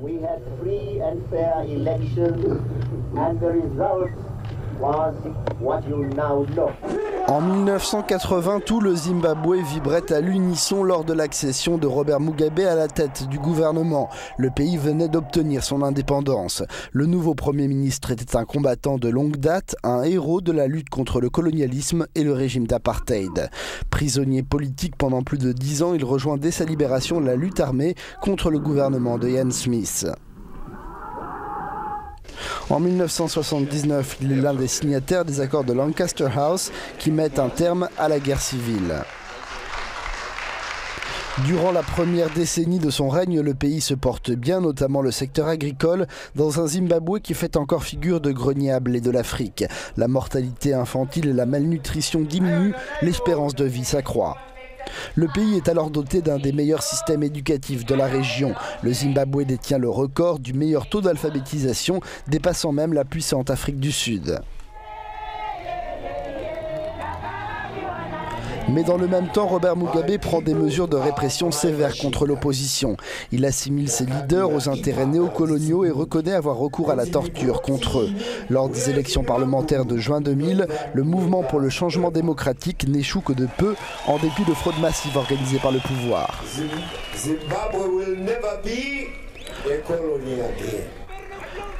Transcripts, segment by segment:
We had free and fair elections, and the result was what you now know. En 1980, tout le Zimbabwe vibrait à l'unisson lors de l'accession de Robert Mugabe à la tête du gouvernement. Le pays venait d'obtenir son indépendance. Le nouveau Premier ministre était un combattant de longue date, un héros de la lutte contre le colonialisme et le régime d'apartheid. Prisonnier politique pendant plus de 10 ans, il rejoint dès sa libération la lutte armée contre le gouvernement de Ian Smith. En 1979, il est l'un des signataires des accords de Lancaster House qui mettent un terme à la guerre civile. Durant la première décennie de son règne, le pays se porte bien, notamment le secteur agricole, dans un Zimbabwe qui fait encore figure de grenier à blé de l'Afrique. La mortalité infantile et la malnutrition diminuent, l'espérance de vie s'accroît. Le pays est alors doté d'un des meilleurs systèmes éducatifs de la région. Le Zimbabwe détient le record du meilleur taux d'alphabétisation, dépassant même la puissante Afrique du Sud. Mais dans le même temps, Robert Mugabe prend des mesures de répression sévères contre l'opposition. Il assimile ses leaders aux intérêts néocoloniaux et reconnaît avoir recours à la torture contre eux. Lors des élections parlementaires de juin 2000, le mouvement pour le changement démocratique n'échoue que de peu, en dépit de fraudes massives organisées par le pouvoir.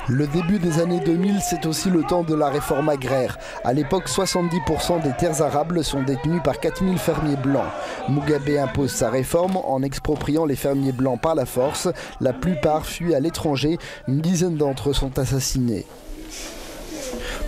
Le début des années 2000, c'est aussi le temps de la réforme agraire. À l'époque, 70% des terres arables sont détenues par 4000 fermiers blancs. Mugabe impose sa réforme en expropriant les fermiers blancs par la force. La plupart fuient à l'étranger, une dizaine d'entre eux sont assassinés.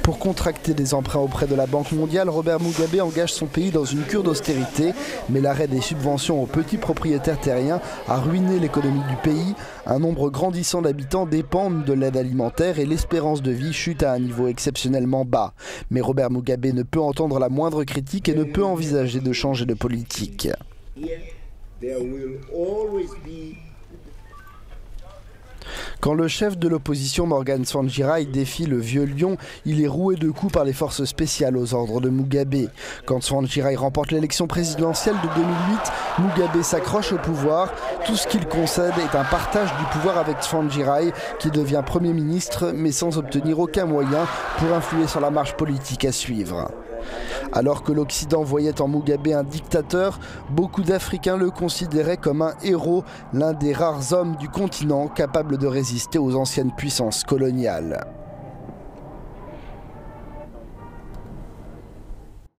Pour contracter des emprunts auprès de la Banque mondiale, Robert Mugabe engage son pays dans une cure d'austérité, mais l'arrêt des subventions aux petits propriétaires terriens a ruiné l'économie du pays. Un nombre grandissant d'habitants dépendent de l'aide alimentaire et l'espérance de vie chute à un niveau exceptionnellement bas. Mais Robert Mugabe ne peut entendre la moindre critique et ne peut envisager de changer de politique. Quand le chef de l'opposition Morgan Tsvangirai défie le vieux lion, il est roué de coups par les forces spéciales aux ordres de Mugabe. Quand Tsvangirai remporte l'élection présidentielle de 2008, Mugabe s'accroche au pouvoir. Tout ce qu'il concède est un partage du pouvoir avec Tsvangirai, qui devient Premier ministre, mais sans obtenir aucun moyen pour influer sur la marche politique à suivre. Alors que l'Occident voyait en Mugabe un dictateur, beaucoup d'Africains le considéraient comme un héros, l'un des rares hommes du continent capable de résister aux anciennes puissances coloniales.